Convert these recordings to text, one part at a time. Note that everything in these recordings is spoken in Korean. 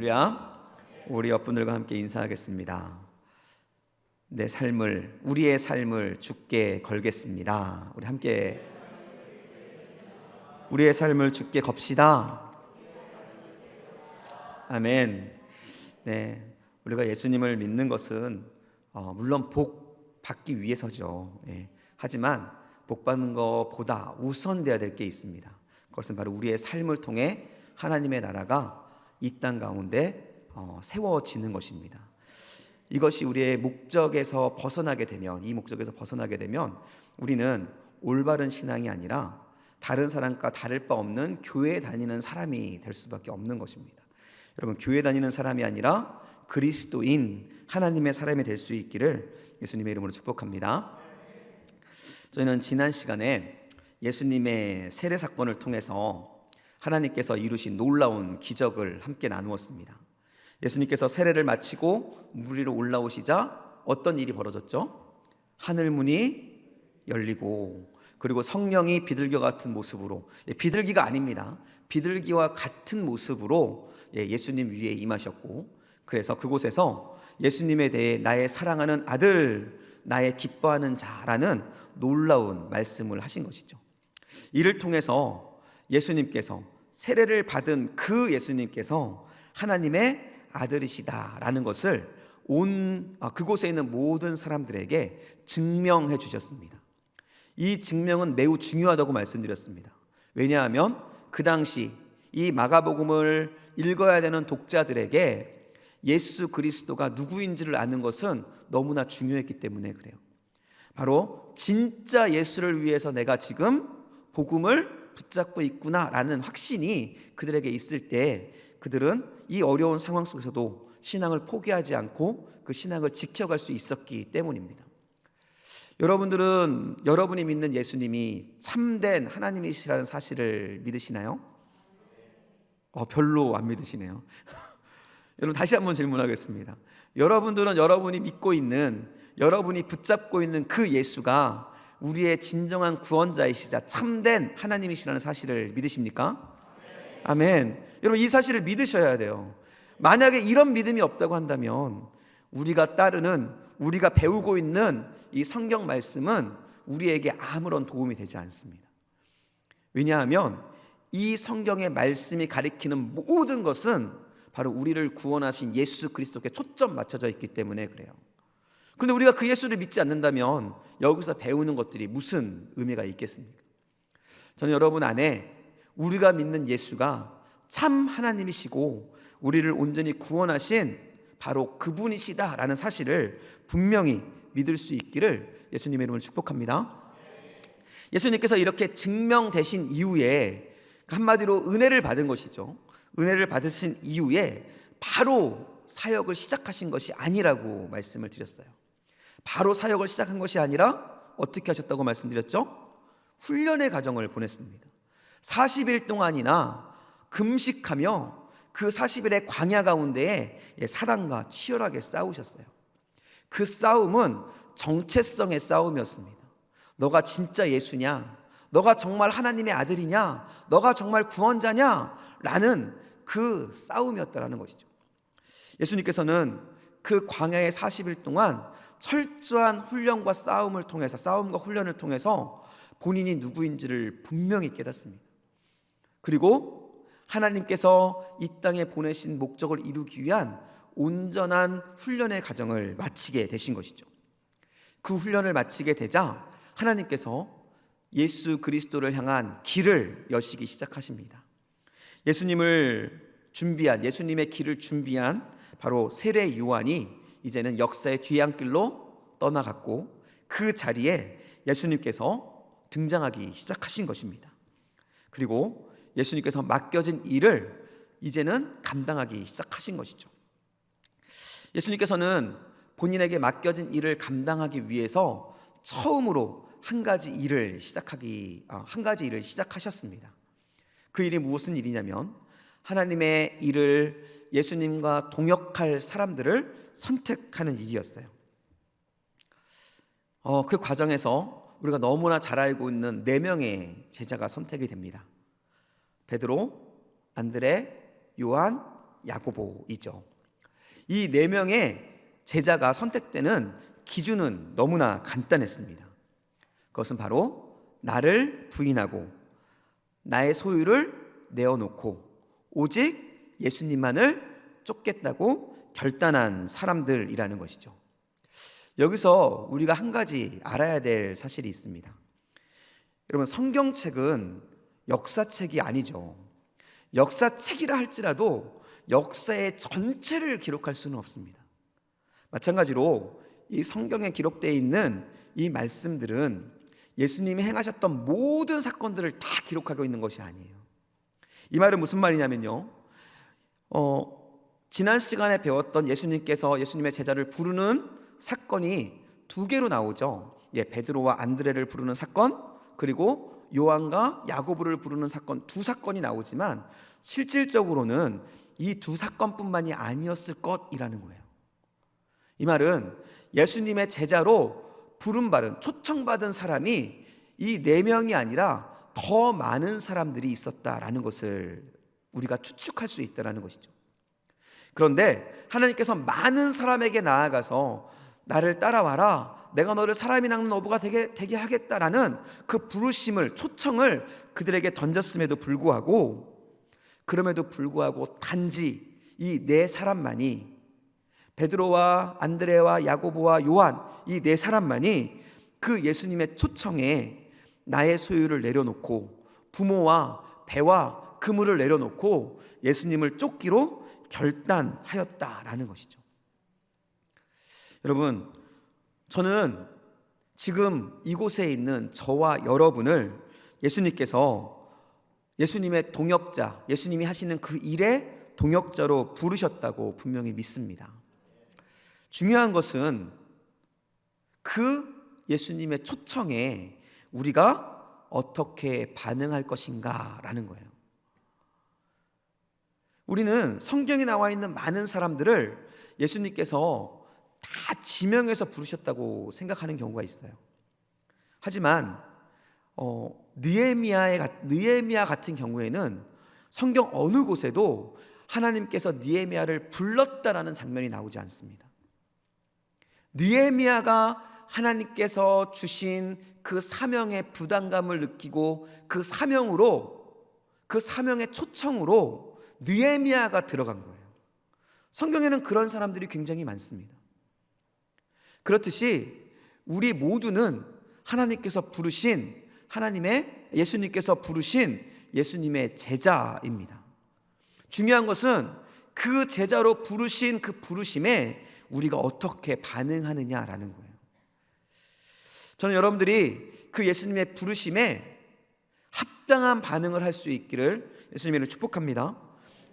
할렐루야. 우리 옆분들과 함께 인사하겠습니다. 우리의 삶을 주께 걸겠습니다. 우리 함께 우리의 삶을 주께 겁시다. 아멘. 네, 우리가 예수님을 믿는 것은 물론 복 받기 위해서죠. 하지만 복 받는 것보다 우선되어야 될 게 있습니다. 그것은 바로 우리의 삶을 통해 하나님의 나라가 이 땅 가운데 세워지는 것입니다. 이것이 우리의 목적에서 벗어나게 되면, 우리는 올바른 신앙이 아니라 다른 사람과 다를 바 없는 교회에 다니는 사람이 될 수밖에 없는 것입니다. 여러분, 교회 다니는 사람이 아니라 그리스도인 하나님의 사람이 될 수 있기를 예수님의 이름으로 축복합니다. 저희는 지난 시간에 예수님의 세례 사건을 통해서 하나님께서 이루신 놀라운 기적을 함께 나누었습니다. 예수님께서 세례를 마치고 물 위로 올라오시자 어떤 일이 벌어졌죠? 하늘 문이 열리고, 그리고 성령이 비둘기와 같은 모습으로, 비둘기가 아닙니다. 비둘기와 같은 모습으로 예수님 위에 임하셨고, 그래서 그곳에서 예수님에 대해 나의 사랑하는 아들, 나의 기뻐하는 자라는 놀라운 말씀을 하신 것이죠. 이를 통해서 예수님께서, 세례를 받은 그 예수님께서 하나님의 아들이시다라는 것을 그곳에 있는 모든 사람들에게 증명해 주셨습니다. 이 증명은 매우 중요하다고 말씀드렸습니다. 왜냐하면 그 당시 이 마가복음을 읽어야 되는 독자들에게 예수 그리스도가 누구인지를 아는 것은 너무나 중요했기 때문에 그래요. 바로 진짜 예수를 위해서 내가 지금 복음을 붙잡고 있구나라는 확신이 그들에게 있을 때 그들은 이 어려운 상황 속에서도 신앙을 포기하지 않고 그 신앙을 지켜갈 수 있었기 때문입니다. 여러분이 믿는 예수님이 참된 하나님이시라는 사실을 믿으시나요? 별로 안 믿으시네요. 여러분, 다시 한번 질문하겠습니다. 여러분들은 여러분이 믿고 있는, 여러분이 붙잡고 있는 그 예수가 우리의 진정한 구원자이시자 참된 하나님이시라는 사실을 믿으십니까? 아멘. 여러분, 이 사실을 믿으셔야 돼요. 만약에 이런 믿음이 없다고 한다면 우리가 배우고 있는 이 성경 말씀은 우리에게 아무런 도움이 되지 않습니다. 왜냐하면 이 성경의 말씀이 가리키는 모든 것은 바로 우리를 구원하신 예수 그리스도께 초점 맞춰져 있기 때문에 그래요. 그런데 우리가 그 예수를 믿지 않는다면 여기서 배우는 것들이 무슨 의미가 있겠습니까? 저는 여러분 안에 우리가 믿는 예수가 참 하나님이시고 우리를 온전히 구원하신 바로 그분이시다라는 사실을 분명히 믿을 수 있기를 예수님의 이름으로 축복합니다. 예수님께서 이렇게 증명되신 이후에, 한마디로 은혜를 받은 것이죠. 은혜를 받으신 이후에 바로 사역을 시작하신 것이 아니라고 말씀을 드렸어요. 바로 사역을 시작한 것이 아니라 어떻게 하셨다고 말씀드렸죠? 훈련의 과정을 보냈습니다. 40일 동안이나 금식하며 그 40일의 광야 가운데에 사단과 치열하게 싸우셨어요. 그 싸움은 정체성의 싸움이었습니다. 너가 진짜 예수냐? 너가 정말 하나님의 아들이냐? 너가 정말 구원자냐? 라는 그 싸움이었다라는 것이죠. 예수님께서는 그 광야의 40일 동안 철저한 훈련과 싸움과 훈련을 통해서 본인이 누구인지를 분명히 깨닫습니다. 그리고 하나님께서 이 땅에 보내신 목적을 이루기 위한 온전한 훈련의 과정을 마치게 되신 것이죠. 그 훈련을 마치게 되자 하나님께서 예수 그리스도를 향한 길을 여시기 시작하십니다. 예수님의 길을 준비한 바로 세례 요한이 이제는 역사의 뒤안길로 떠나갔고, 그 자리에 예수님께서 등장하기 시작하신 것입니다. 그리고 예수님께서 맡겨진 일을 이제는 감당하기 시작하신 것이죠. 예수님께서는 본인에게 맡겨진 일을 감당하기 위해서 처음으로 한 가지 일을 시작하셨습니다. 그 일이 무슨 일이냐면 하나님의 일을, 예수님과 동역할 사람들을 선택하는 일이었어요. 그 과정에서 우리가 너무나 잘 알고 있는 4명의 제자가 선택이 됩니다. 베드로, 안드레, 요한, 야고보이죠. 이 네 명의 제자가 선택되는 기준은 너무나 간단했습니다. 그것은 바로 나를 부인하고 나의 소유를 내어놓고 오직 예수님만을 쫓겠다고 결단한 사람들이라는 것이죠. 여기서 우리가 한 가지 알아야 될 사실이 있습니다. 여러분, 성경책은 역사책이 아니죠. 역사책이라 할지라도 역사의 전체를 기록할 수는 없습니다. 마찬가지로 이 성경에 기록되어 있는 이 말씀들은 예수님이 행하셨던 모든 사건들을 다 기록하고 있는 것이 아니에요. 이 말은 무슨 말이냐면요, 지난 시간에 배웠던 예수님께서 예수님의 제자를 부르는 사건이 두 개로 나오죠. 베드로와 안드레를 부르는 사건, 그리고 요한과 야고보를 부르는 사건, 두 사건이 나오지만 실질적으로는 이 두 사건뿐만이 아니었을 것이라는 거예요. 이 말은 예수님의 제자로 부름받은, 초청받은 사람이 이 네 명이 아니라 더 많은 사람들이 있었다라는 것을 우리가 추측할 수 있다는 것이죠. 그런데 하나님께서 많은 사람에게 나아가서 나를 따라와라, 내가 너를 사람이 낳는 어부가 되게 하겠다라는 그 부르심을, 초청을 그들에게 던졌음에도 불구하고, 그럼에도 불구하고 단지 이 네 사람만이, 베드로와 안드레와 야고보와 요한, 이 네 사람만이 그 예수님의 초청에 나의 소유를 내려놓고 부모와 배와 그물을 내려놓고 예수님을 쫓기로 결단하였다라는 것이죠. 여러분, 저는 지금 이곳에 있는 저와 여러분을 예수님께서 예수님의 동역자, 예수님이 하시는 그 일의 동역자로 부르셨다고 분명히 믿습니다. 중요한 것은 그 예수님의 초청에 우리가 어떻게 반응할 것인가라는 거예요. 우리는 성경에 나와 있는 많은 사람들을 예수님께서 다 지명해서 부르셨다고 생각하는 경우가 있어요. 하지만 느헤미야 같은 경우에는 성경 어느 곳에도 하나님께서 느헤미야를 불렀다라는 장면이 나오지 않습니다. 느헤미야가 하나님께서 주신 그 사명의 부담감을 느끼고 그 사명으로, 그 사명의 초청으로 느헤미야가 들어간 거예요. 성경에는 그런 사람들이 굉장히 많습니다. 그렇듯이 우리 모두는 하나님께서 부르신, 예수님께서 부르신 예수님의 제자입니다. 중요한 것은 그 제자로 부르신 그 부르심에 우리가 어떻게 반응하느냐라는 거예요. 저는 여러분들이 그 예수님의 부르심에 합당한 반응을 할 수 있기를 예수님으로 축복합니다.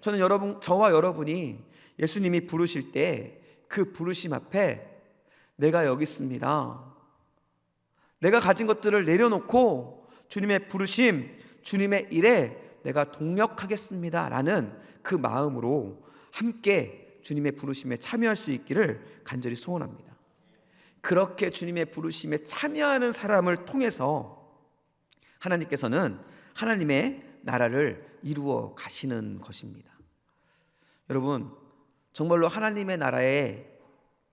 저는 저와 여러분이 예수님이 부르실 때 그 부르심 앞에 내가 여기 있습니다, 내가 가진 것들을 내려놓고 주님의 부르심, 주님의 일에 내가 동역하겠습니다 라는 그 마음으로 함께 주님의 부르심에 참여할 수 있기를 간절히 소원합니다. 그렇게 주님의 부르심에 참여하는 사람을 통해서 하나님께서는 하나님의 나라를 이루어 가시는 것입니다. 여러분, 정말로 하나님의 나라에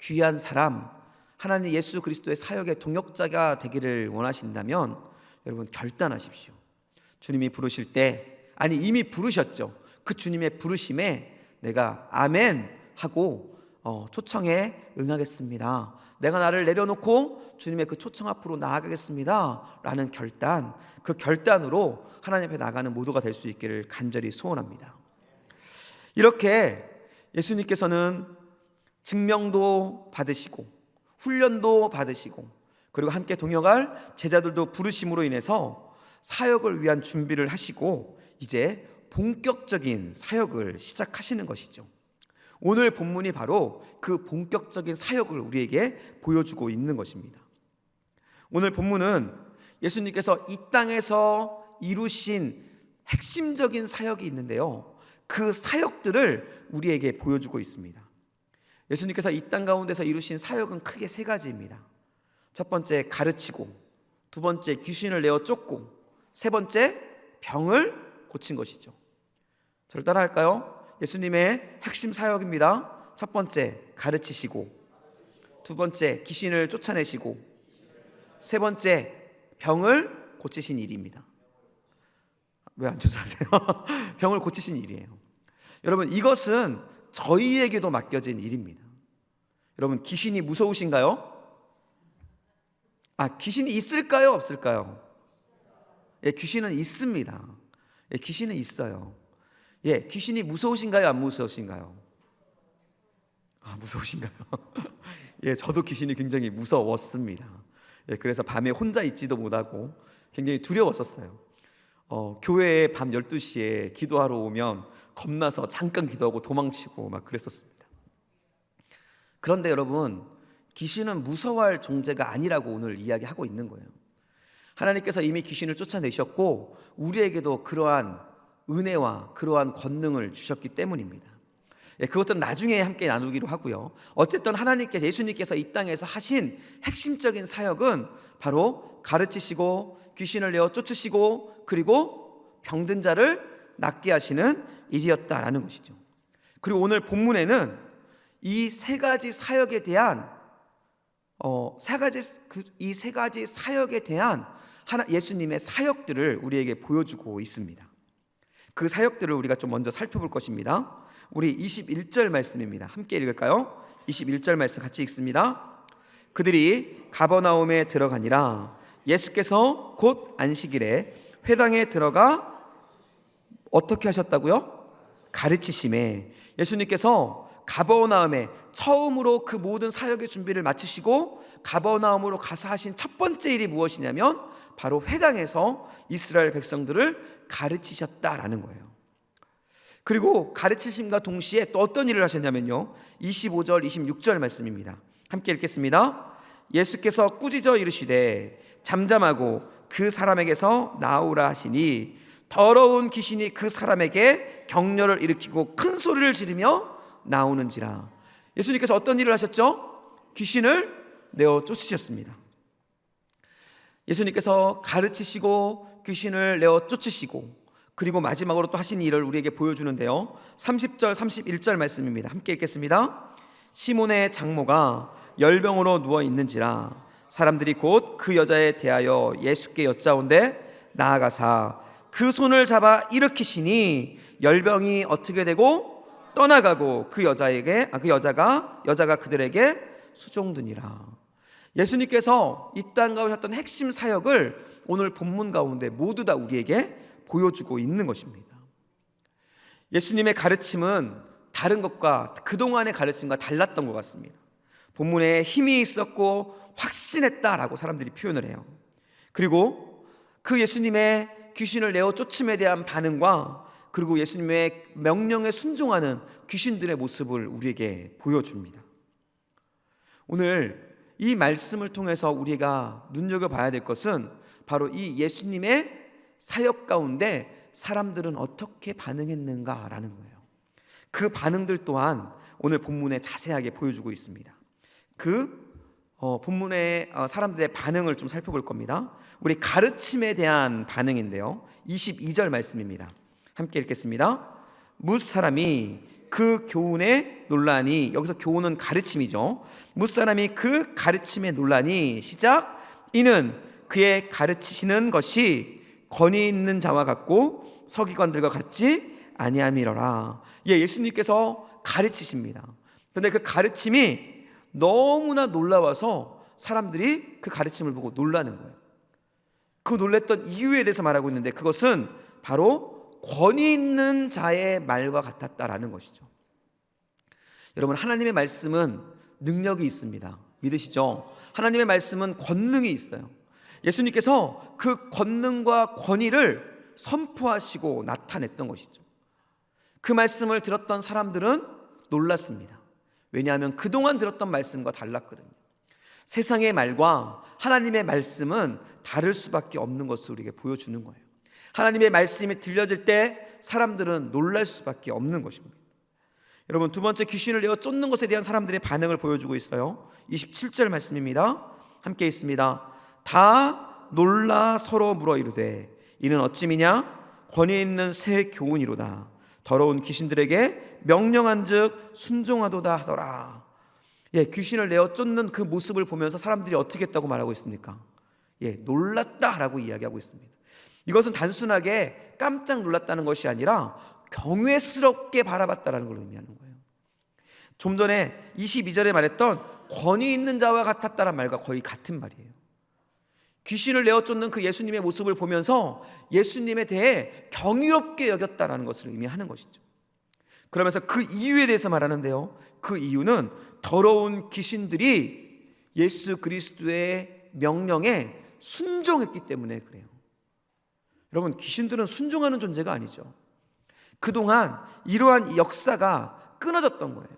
귀한 사람, 하나님 예수 그리스도의 사역의 동역자가 되기를 원하신다면 여러분 결단하십시오. 주님이 부르실 때, 아니 이미 부르셨죠. 그 주님의 부르심에 내가 아멘 하고 초청에 응하겠습니다, 내가 나를 내려놓고 주님의 그 초청 앞으로 나아가겠습니다 라는 결단, 그 결단으로 하나님 앞에 나가는 모두가 될 수 있기를 간절히 소원합니다. 이렇게 예수님께서는 증명도 받으시고 훈련도 받으시고 그리고 함께 동역할 제자들도 부르심으로 인해서 사역을 위한 준비를 하시고 이제 본격적인 사역을 시작하시는 것이죠. 오늘 본문이 바로 그 본격적인 사역을 우리에게 보여주고 있는 것입니다. 오늘 본문은 예수님께서 이 땅에서 이루신 핵심적인 사역이 있는데요, 그 사역들을 우리에게 보여주고 있습니다. 예수님께서 이 땅 가운데서 이루신 사역은 크게 세 가지입니다. 첫 번째, 가르치고, 두 번째, 귀신을 내어 쫓고, 세 번째, 병을 고친 것이죠. 저를 따라할까요? 예수님의 핵심 사역입니다. 첫 번째, 가르치시고, 두 번째, 귀신을 쫓아내시고, 세 번째, 병을 고치신 일입니다. 왜 안 쫓아내세요? 병을 고치신 일이에요. 여러분, 이것은 저희에게도 맡겨진 일입니다. 여러분, 귀신이 무서우신가요? 귀신이 있을까요? 없을까요? 예, 귀신은 있습니다. 예, 귀신은 있어요. 예, 귀신이 무서우신가요? 안 무서우신가요? 무서우신가요? 예, 저도 귀신이 굉장히 무서웠습니다. 예, 그래서 밤에 혼자 있지도 못하고 굉장히 두려웠었어요. 교회에 밤 12시에 기도하러 오면 겁나서 잠깐 기도하고 도망치고 막 그랬었습니다. 그런데 여러분, 귀신은 무서워할 존재가 아니라고 오늘 이야기하고 있는 거예요. 하나님께서 이미 귀신을 쫓아내셨고 우리에게도 그러한 은혜와 그러한 권능을 주셨기 때문입니다. 예, 그것들은 나중에 함께 나누기로 하고요. 어쨌든 하나님께서, 예수님께서 이 땅에서 하신 핵심적인 사역은 바로 가르치시고 귀신을 내어 쫓으시고 그리고 병든 자를 낫게 하시는 일이었다라는 것이죠. 그리고 오늘 본문에는 이 세 가지 사역에 대한 이 세 가지 사역에 대한 예수님의 사역들을 우리에게 보여주고 있습니다. 그 사역들을 우리가 좀 먼저 살펴볼 것입니다. 우리 21절 말씀입니다. 함께 읽을까요? 21절 말씀 같이 읽습니다. 그들이 가버나움에 들어가니라. 예수께서 곧 안식일에 회당에 들어가 어떻게 하셨다고요? 가르치심에. 예수님께서 가버나움에 처음으로 그 모든 사역의 준비를 마치시고 가버나움으로 가서 하신 첫 번째 일이 무엇이냐면 바로 회당에서 이스라엘 백성들을 가르치셨다라는 거예요. 그리고 가르치심과 동시에 또 어떤 일을 하셨냐면요, 25절 26절 말씀입니다. 함께 읽겠습니다. 예수께서 꾸짖어 이르시되 잠잠하고 그 사람에게서 나오라 하시니 더러운 귀신이 그 사람에게 격려를 일으키고 큰 소리를 지르며 나오는지라. 예수님께서 어떤 일을 하셨죠? 귀신을 내어 쫓으셨습니다. 예수님께서 가르치시고 귀신을 내어 쫓으시고 그리고 마지막으로 또 하신 일을 우리에게 보여주는데요, 30절 31절 말씀입니다. 함께 읽겠습니다. 시몬의 장모가 열병으로 누워 있는지라 사람들이 곧 그 여자에 대하여 예수께 여짜온대 나아가사 그 손을 잡아 일으키시니 열병이 어떻게 되고 떠나가고 그 여자가 그들에게 수종드니라. 예수님께서 이 땅 가운데 하셨던 핵심 사역을 오늘 본문 가운데 모두 다 우리에게 보여주고 있는 것입니다. 예수님의 가르침은 다른 것과 그동안의 가르침과 달랐던 것 같습니다. 본문에 힘이 있었고 확신했다라고 사람들이 표현을 해요. 그리고 그 예수님의 귀신을 내어 쫓음에 대한 반응과 그리고 예수님의 명령에 순종하는 귀신들의 모습을 우리에게 보여줍니다. 오늘 이 말씀을 통해서 우리가 눈여겨봐야 될 것은 바로 이 예수님의 사역 가운데 사람들은 어떻게 반응했는가라는 거예요. 그 반응들 또한 오늘 본문에 자세하게 보여주고 있습니다. 그 본문의 사람들의 반응을 좀 살펴볼 겁니다. 우리 가르침에 대한 반응인데요, 22절 말씀입니다. 함께 읽겠습니다. 무사람이 그 교훈에 논란이, 여기서 교훈은 가르침이죠. 무사람이 그 가르침에 논란이 시작. 이는 그의 가르치시는 것이 권위 있는 자와 같고 서기관들과 같지 아니함이로라. 예수님께서 가르치십니다. 그런데 그 가르침이 너무나 놀라워서 사람들이 그 가르침을 보고 놀라는 거예요. 그 놀랬던 이유에 대해서 말하고 있는데 그것은 바로 권위 있는 자의 말과 같았다라는 것이죠. 여러분, 하나님의 말씀은 능력이 있습니다. 믿으시죠? 하나님의 말씀은 권능이 있어요. 예수님께서 그 권능과 권위를 선포하시고 나타냈던 것이죠. 그 말씀을 들었던 사람들은 놀랐습니다. 왜냐하면 그동안 들었던 말씀과 달랐거든요. 세상의 말과 하나님의 말씀은 다를 수밖에 없는 것을 우리에게 보여주는 거예요. 하나님의 말씀이 들려질 때 사람들은 놀랄 수밖에 없는 것입니다. 여러분, 두 번째, 귀신을 내어 쫓는 것에 대한 사람들의 반응을 보여주고 있어요. 27절 말씀입니다. 함께 있습니다. 다 놀라 서로 물어 이르되 이는 어찌미냐? 권위 있는 새 교훈이로다. 더러운 귀신들에게 명령한즉 순종하도다 하더라. 귀신을 내어 쫓는 그 모습을 보면서 사람들이 어떻게 했다고 말하고 있습니까? 놀랐다라고 이야기하고 있습니다. 이것은 단순하게 깜짝 놀랐다는 것이 아니라 경외스럽게 바라봤다라는 걸 의미하는 거예요. 좀 전에 22절에 말했던 권위 있는 자와 같았다는 말과 거의 같은 말이에요. 귀신을 내어 쫓는 그 예수님의 모습을 보면서 예수님에 대해 경이롭게 여겼다라는 것을 의미하는 것이죠. 그러면서 그 이유에 대해서 말하는데요, 그 이유는 더러운 귀신들이 예수 그리스도의 명령에 순종했기 때문에 그래요. 여러분, 귀신들은 순종하는 존재가 아니죠. 그동안 이러한 역사가 끊어졌던 거예요.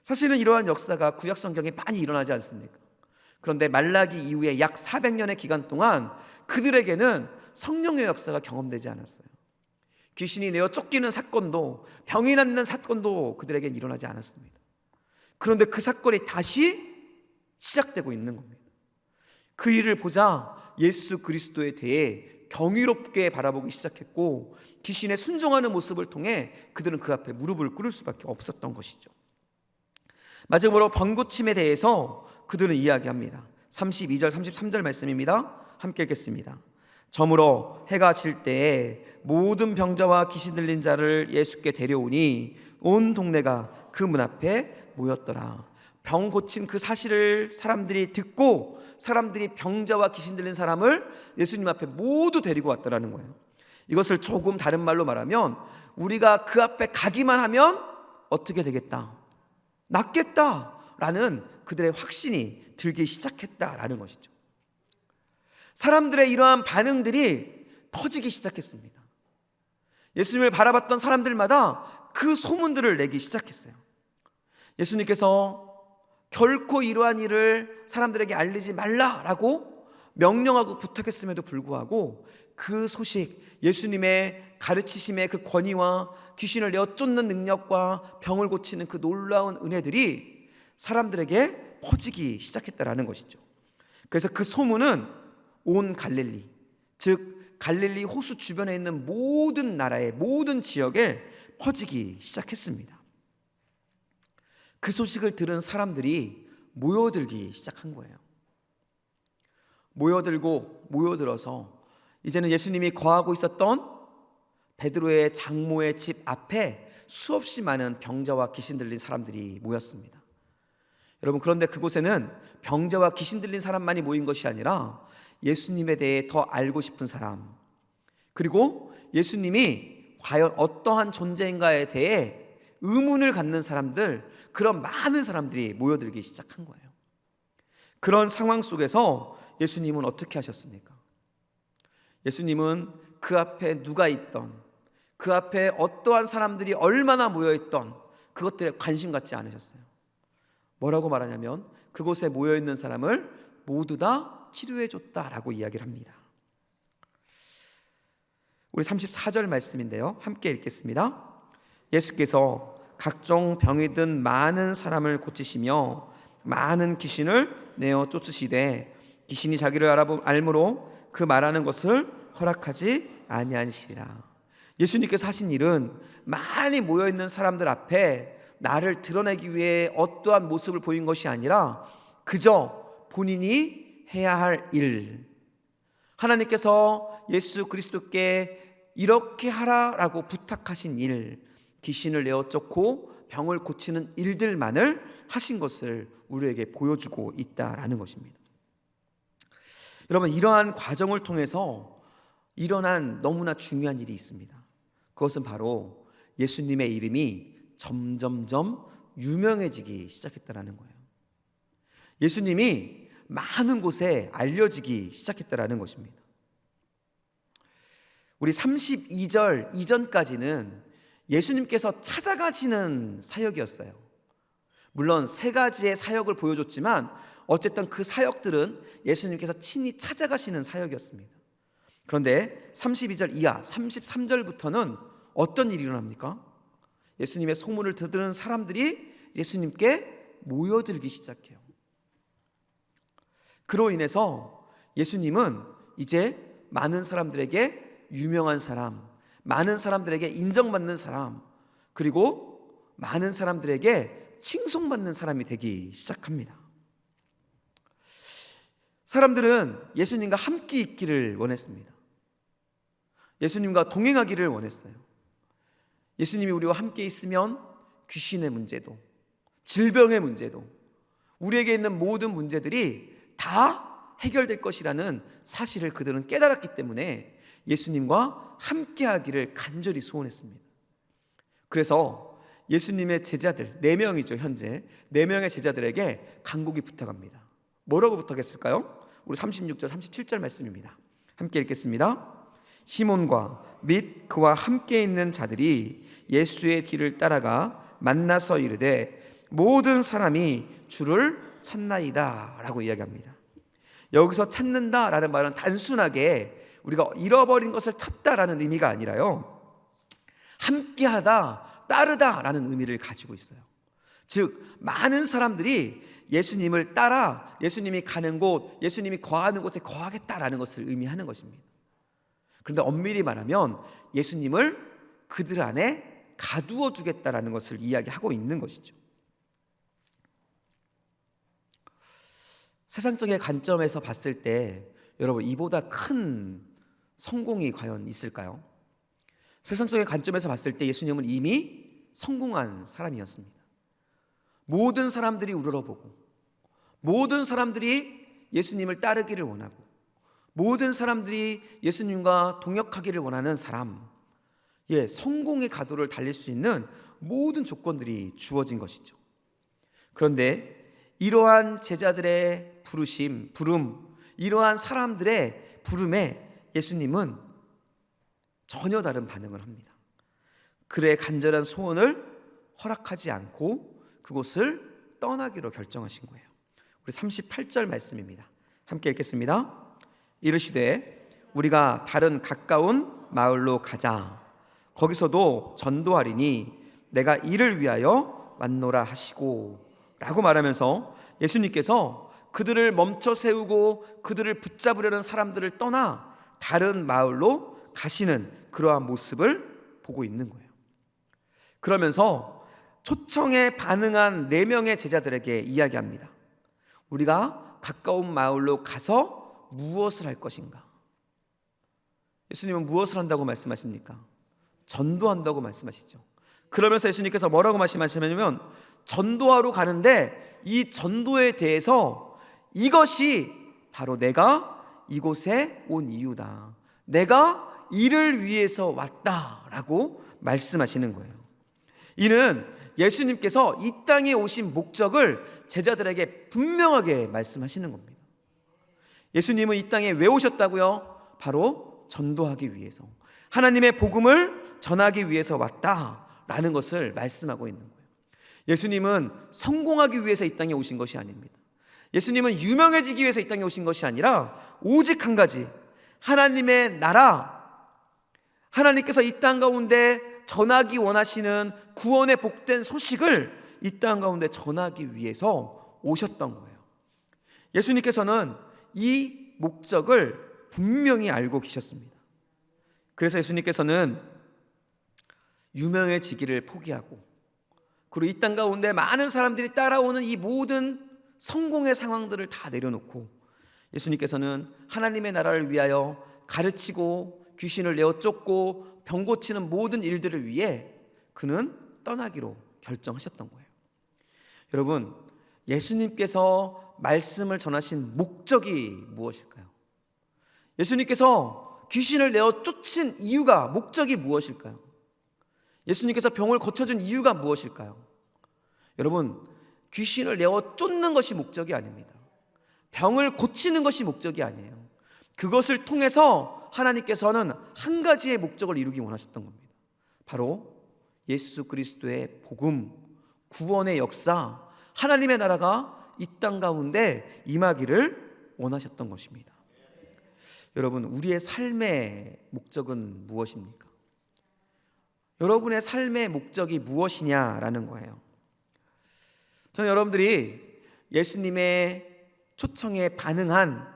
사실은 이러한 역사가 구약 성경에 많이 일어나지 않습니까? 그런데 말라기 이후에 약 400년의 기간 동안 그들에게는 성령의 역사가 경험되지 않았어요. 귀신이 내어 쫓기는 사건도, 병이 낫는 사건도 그들에겐 일어나지 않았습니다. 그런데 그 사건이 다시 시작되고 있는 겁니다. 그 일을 보자 예수 그리스도에 대해 경이롭게 바라보기 시작했고, 귀신에 순종하는 모습을 통해 그들은 그 앞에 무릎을 꿇을 수밖에 없었던 것이죠. 마지막으로 병고침에 대해서 그들은 이야기합니다. 32절 33절 말씀입니다. 함께 읽겠습니다. 저물어 해가 질 때에 모든 병자와 귀신 들린 자를 예수께 데려오니 온 동네가 그 문 앞에 모였더라. 병 고침 그 사실을 사람들이 듣고 사람들이 병자와 귀신 들린 사람을 예수님 앞에 모두 데리고 왔더라는 거예요. 이것을 조금 다른 말로 말하면 우리가 그 앞에 가기만 하면 어떻게 되겠다, 낫겠다라는 그들의 확신이 들기 시작했다라는 것이죠. 사람들의 이러한 반응들이 퍼지기 시작했습니다. 예수님을 바라봤던 사람들마다 그 소문들을 내기 시작했어요. 예수님께서 결코 이러한 일을 사람들에게 알리지 말라라고 명령하고 부탁했음에도 불구하고 그 소식, 예수님의 가르치심의 그 권위와 귀신을 내어 쫓는 능력과 병을 고치는 그 놀라운 은혜들이 사람들에게 퍼지기 시작했다라는 것이죠. 그래서 그 소문은 온 갈릴리, 즉 갈릴리 호수 주변에 있는 모든 나라의 모든 지역에 퍼지기 시작했습니다. 그 소식을 들은 사람들이 모여들기 시작한 거예요. 모여들어서 이제는 예수님이 거하고 있었던 베드로의 장모의 집 앞에 수없이 많은 병자와 귀신 들린 사람들이 모였습니다. 여러분, 그런데 그곳에는 병자와 귀신 들린 사람만이 모인 것이 아니라 예수님에 대해 더 알고 싶은 사람, 그리고 예수님이 과연 어떠한 존재인가에 대해 의문을 갖는 사람들, 그런 많은 사람들이 모여들기 시작한 거예요. 그런 상황 속에서 예수님은 어떻게 하셨습니까? 예수님은 그 앞에 누가 있던, 그 앞에 어떠한 사람들이 얼마나 모여있던 그것들에 관심 갖지 않으셨어요. 뭐라고 말하냐면 그곳에 모여있는 사람을 모두 다 치료해줬다라고 이야기를 합니다. 우리 34절 말씀인데요, 함께 읽겠습니다. 예수께서 각종 병이 든 많은 사람을 고치시며 많은 귀신을 내어 쫓으시되 귀신이 자기를 알므로 그 말하는 것을 허락하지 아니하시리라. 예수님께서 하신 일은 많이 모여있는 사람들 앞에 나를 드러내기 위해 어떠한 모습을 보인 것이 아니라 그저 본인이 해야 할 일, 하나님께서 예수 그리스도께 이렇게 하라라고 부탁하신 일, 귀신을 내어 쫓고 병을 고치는 일들만을 하신 것을 우리에게 보여주고 있다라는 것입니다. 여러분, 이러한 과정을 통해서 일어난 너무나 중요한 일이 있습니다. 그것은 바로 예수님의 이름이 점점점 유명해지기 시작했다라는 거예요. 예수님이 많은 곳에 알려지기 시작했다라는 것입니다. 우리 32절 이전까지는 예수님께서 찾아가시는 사역이었어요. 물론 세 가지의 사역을 보여줬지만 어쨌든 그 사역들은 예수님께서 친히 찾아가시는 사역이었습니다. 그런데 32절 이하 33절부터는 어떤 일이 일어납니까? 예수님의 소문을 듣는 사람들이 예수님께 모여들기 시작해요. 그로 인해서 예수님은 이제 많은 사람들에게 유명한 사람, 많은 사람들에게 인정받는 사람, 그리고 많은 사람들에게 칭송받는 사람이 되기 시작합니다. 사람들은 예수님과 함께 있기를 원했습니다. 예수님과 동행하기를 원했어요. 예수님이 우리와 함께 있으면 귀신의 문제도, 질병의 문제도, 우리에게 있는 모든 문제들이 다 해결될 것이라는 사실을 그들은 깨달았기 때문에 예수님과 함께하기를 간절히 소원했습니다. 그래서 예수님의 제자들 4명이죠. 현재 4명의 제자들에게 간곡히 부탁합니다. 뭐라고 부탁했을까요? 우리 36절 37절 말씀입니다. 함께 읽겠습니다. 시몬과 및 그와 함께 있는 자들이 예수의 뒤를 따라가 만나서 이르되 모든 사람이 주를 찾나이다 라고 이야기합니다. 여기서 찾는다 라는 말은 단순하게 우리가 잃어버린 것을 찾다라는 의미가 아니라요, 함께하다, 따르다 라는 의미를 가지고 있어요. 즉 많은 사람들이 예수님을 따라 예수님이 가는 곳, 예수님이 거하는 곳에 거하겠다라는 것을 의미하는 것입니다. 그런데 엄밀히 말하면 예수님을 그들 안에 가두어 두겠다라는 것을 이야기하고 있는 것이죠. 세상적인 관점에서 봤을 때 여러분, 이보다 큰 성공이 과연 있을까요? 세상적인 관점에서 봤을 때 예수님은 이미 성공한 사람이었습니다. 모든 사람들이 우러러보고, 모든 사람들이 예수님을 따르기를 원하고, 모든 사람들이 예수님과 동역하기를 원하는 사람, 성공의 가도를 달릴 수 있는 모든 조건들이 주어진 것이죠. 그런데 이러한 제자들의 부름, 이러한 사람들의 부름에 예수님은 전혀 다른 반응을 합니다. 그의 간절한 소원을 허락하지 않고 그곳을 떠나기로 결정하신 거예요. 우리 38절 말씀입니다. 함께 읽겠습니다. 이르시되 우리가 다른 가까운 마을로 가자. 거기서도 전도하리니 내가 이를 위하여 왔노라 하시고 라고 말하면서 예수님께서 그들을 멈춰 세우고 그들을 붙잡으려는 사람들을 떠나 다른 마을로 가시는 그러한 모습을 보고 있는 거예요. 그러면서 초청에 반응한 4명의 제자들에게 이야기합니다. 우리가 가까운 마을로 가서 무엇을 할 것인가? 예수님은 무엇을 한다고 말씀하십니까? 전도한다고 말씀하시죠. 그러면서 예수님께서 뭐라고 말씀하시냐면, 전도하러 가는데 이 전도에 대해서 이것이 바로 내가 이곳에 온 이유다, 내가 이를 위해서 왔다라고 말씀하시는 거예요. 이는 예수님께서 이 땅에 오신 목적을 제자들에게 분명하게 말씀하시는 겁니다. 예수님은 이 땅에 왜 오셨다고요? 바로 전도하기 위해서, 하나님의 복음을 전하기 위해서 왔다라는 것을 말씀하고 있는 거예요. 예수님은 성공하기 위해서 이 땅에 오신 것이 아닙니다. 예수님은 유명해지기 위해서 이 땅에 오신 것이 아니라 오직 한 가지, 하나님의 나라, 하나님께서 이 땅 가운데 전하기 원하시는 구원의 복된 소식을 이 땅 가운데 전하기 위해서 오셨던 거예요. 예수님께서는 이 목적을 분명히 알고 계셨습니다. 그래서 예수님께서는 유명해지기를 포기하고, 그리고 이 땅 가운데 많은 사람들이 따라오는 이 모든 성공의 상황들을 다 내려놓고 예수님께서는 하나님의 나라를 위하여 가르치고 귀신을 내어 쫓고 병 고치는 모든 일들을 위해 그는 떠나기로 결정하셨던 거예요. 여러분, 예수님께서 말씀을 전하신 목적이 무엇일까요? 예수님께서 귀신을 내어 쫓은 이유가, 목적이 무엇일까요? 예수님께서 병을 고쳐준 이유가 무엇일까요? 여러분, 귀신을 내어 쫓는 것이 목적이 아닙니다. 병을 고치는 것이 목적이 아니에요. 그것을 통해서 하나님께서는 한 가지의 목적을 이루기 원하셨던 겁니다. 바로 예수 그리스도의 복음, 구원의 역사, 하나님의 나라가 이 땅 가운데 임하기를 원하셨던 것입니다. 여러분, 우리의 삶의 목적은 무엇입니까? 여러분의 삶의 목적이 무엇이냐라는 거예요. 저는 여러분들이 예수님의 초청에 반응한,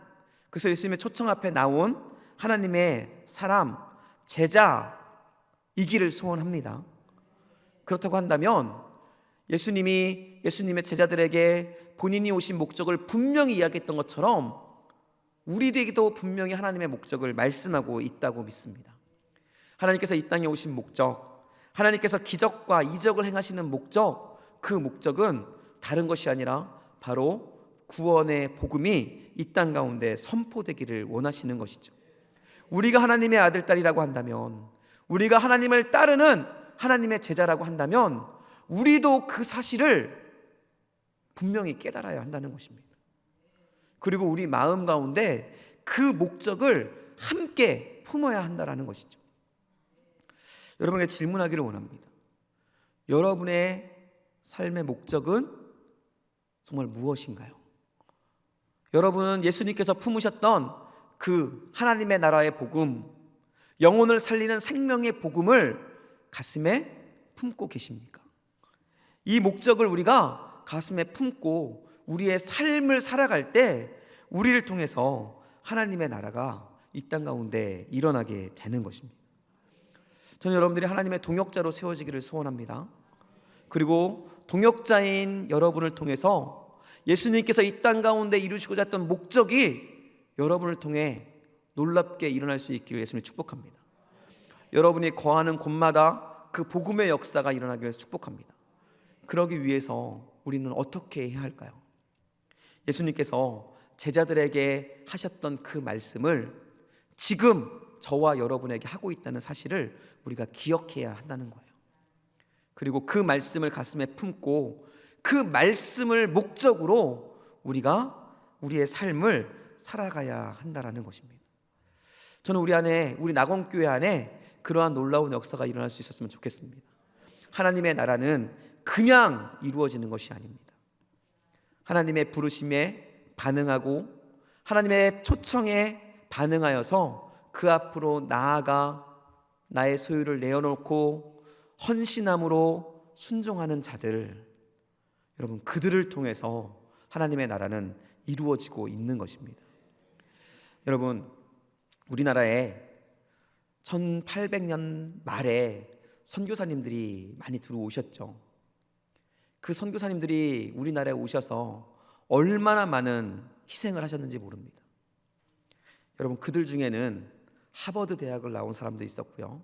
그래서 예수님의 초청 앞에 나온 하나님의 사람, 제자, 길을 소원합니다. 그렇다고 한다면 예수님이 예수님의 제자들에게 본인이 오신 목적을 분명히 이야기했던 것처럼 우리에게도 분명히 하나님의 목적을 말씀하고 있다고 믿습니다. 하나님께서 이 땅에 오신 목적, 하나님께서 기적과 이적을 행하시는 목적, 그 목적은 다른 것이 아니라 바로 구원의 복음이 이 땅 가운데 선포되기를 원하시는 것이죠. 우리가 하나님의 아들, 딸이라고 한다면, 우리가 하나님을 따르는 하나님의 제자라고 한다면 우리도 그 사실을 분명히 깨달아야 한다는 것입니다. 그리고 우리 마음 가운데 그 목적을 함께 품어야 한다는 것이죠. 여러분에게 질문하기를 원합니다. 여러분의 삶의 목적은 정말 무엇인가요? 여러분은 예수님께서 품으셨던 그 하나님의 나라의 복음, 영혼을 살리는 생명의 복음을 가슴에 품고 계십니까? 이 목적을 우리가 가슴에 품고 우리의 삶을 살아갈 때 우리를 통해서 하나님의 나라가 이 땅 가운데 일어나게 되는 것입니다. 저는 여러분들이 하나님의 동역자로 세워지기를 소원합니다. 그리고 동역자인 여러분을 통해서 예수님께서 이 땅 가운데 이루시고자 했던 목적이 여러분을 통해 놀랍게 일어날 수 있기를 예수님이 축복합니다. 여러분이 거하는 곳마다 그 복음의 역사가 일어나기를 축복합니다. 그러기 위해서 우리는 어떻게 해야 할까요? 예수님께서 제자들에게 하셨던 그 말씀을 지금 저와 여러분에게 하고 있다는 사실을 우리가 기억해야 한다는 거예요. 그리고 그 말씀을 가슴에 품고 그 말씀을 목적으로 우리가 우리의 삶을 살아가야 한다는 것입니다. 저는 우리 낙원교회 안에 그러한 놀라운 역사가 일어날 수 있었으면 좋겠습니다. 하나님의 나라는 그냥 이루어지는 것이 아닙니다. 하나님의 부르심에 반응하고 하나님의 초청에 반응하여서 그 앞으로 나아가 나의 소유를 내어놓고 헌신함으로 순종하는 자들, 여러분, 그들을 통해서 하나님의 나라는 이루어지고 있는 것입니다. 여러분, 우리나라에 1800년 말에 선교사님들이 많이 들어오셨죠. 그 선교사님들이 우리나라에 오셔서 얼마나 많은 희생을 하셨는지 모릅니다. 여러분, 그들 중에는 하버드 대학을 나온 사람도 있었고요.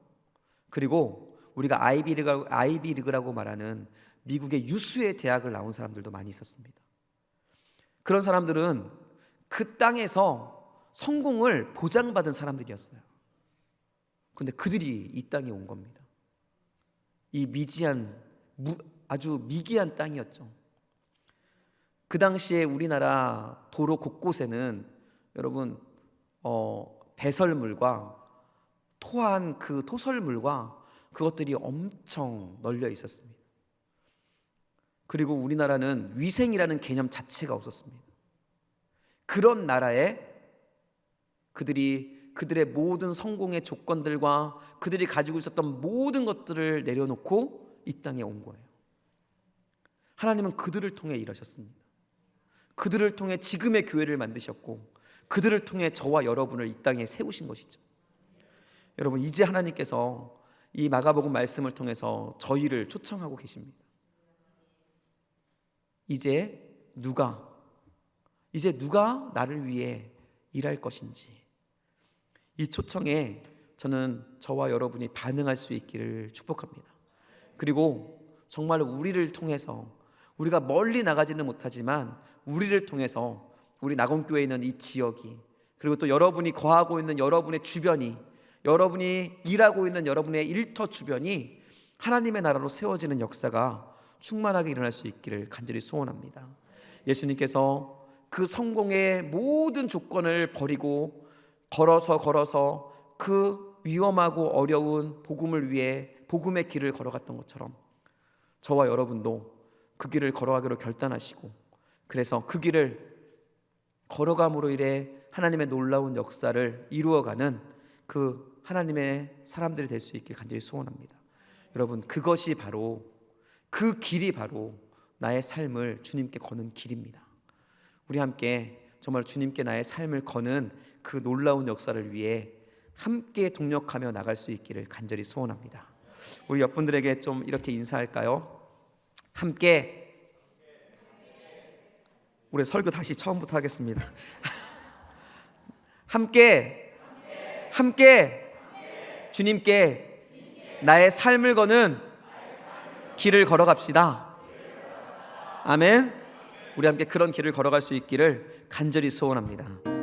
그리고 우리가 아이비리그라고 말하는 미국의 유수의 대학을 나온 사람들도 많이 있었습니다. 그런 사람들은 그 땅에서 성공을 보장받은 사람들이었어요. 그런데 그들이 이 땅에 온 겁니다. 이 아주 미개한 땅이었죠. 그 당시에 우리나라 도로 곳곳에는 여러분 배설물과 토한 그 토설물과 그것들이 엄청 널려 있었습니다. 그리고 우리나라는 위생이라는 개념 자체가 없었습니다. 그런 나라에 그들의 모든 성공의 조건들과 그들이 가지고 있었던 모든 것들을 내려놓고 이 땅에 온 거예요. 하나님은 그들을 통해 일하셨습니다. 그들을 통해 지금의 교회를 만드셨고 그들을 통해 저와 여러분을 이 땅에 세우신 것이죠. 여러분, 이제 하나님께서 이 마가복음 말씀을 통해서 저희를 초청하고 계십니다. 이제 누가 나를 위해 일할 것인지, 이 초청에 저는 저와 여러분이 반응할 수 있기를 축복합니다. 그리고 정말 우리를 통해서, 우리가 멀리 나가지는 못하지만 우리를 통해서 우리 낙원교회에 있는 이 지역이, 그리고 또 여러분이 거하고 있는 여러분의 주변이, 여러분이 일하고 있는 여러분의 일터 주변이 하나님의 나라로 세워지는 역사가 충만하게 일어날 수 있기를 간절히 소원합니다. 예수님께서 그 성공의 모든 조건을 버리고 걸어서 그 위험하고 어려운 복음을 위해 복음의 길을 걸어갔던 것처럼 저와 여러분도 그 길을 걸어가기로 결단하시고, 그래서 그 길을 걸어감으로 인해 하나님의 놀라운 역사를 이루어가는 그 하나님의 사람들이 될 수 있길 간절히 소원합니다. 여러분, 그것이 바로, 그 길이 바로 나의 삶을 주님께 거는 길입니다. 우리 함께 정말 주님께 나의 삶을 거는 그 놀라운 역사를 위해 함께 동력하며 나갈 수 있기를 간절히 소원합니다. 우리 옆분들에게 좀 이렇게 인사할까요? 함께. 우리 설교 다시 처음부터 하겠습니다. 함께 주님께 나의 삶을 거는 길을 걸어갑시다. 아멘. 우리 함께 그런 길을 걸어갈 수 있기를 간절히 소원합니다.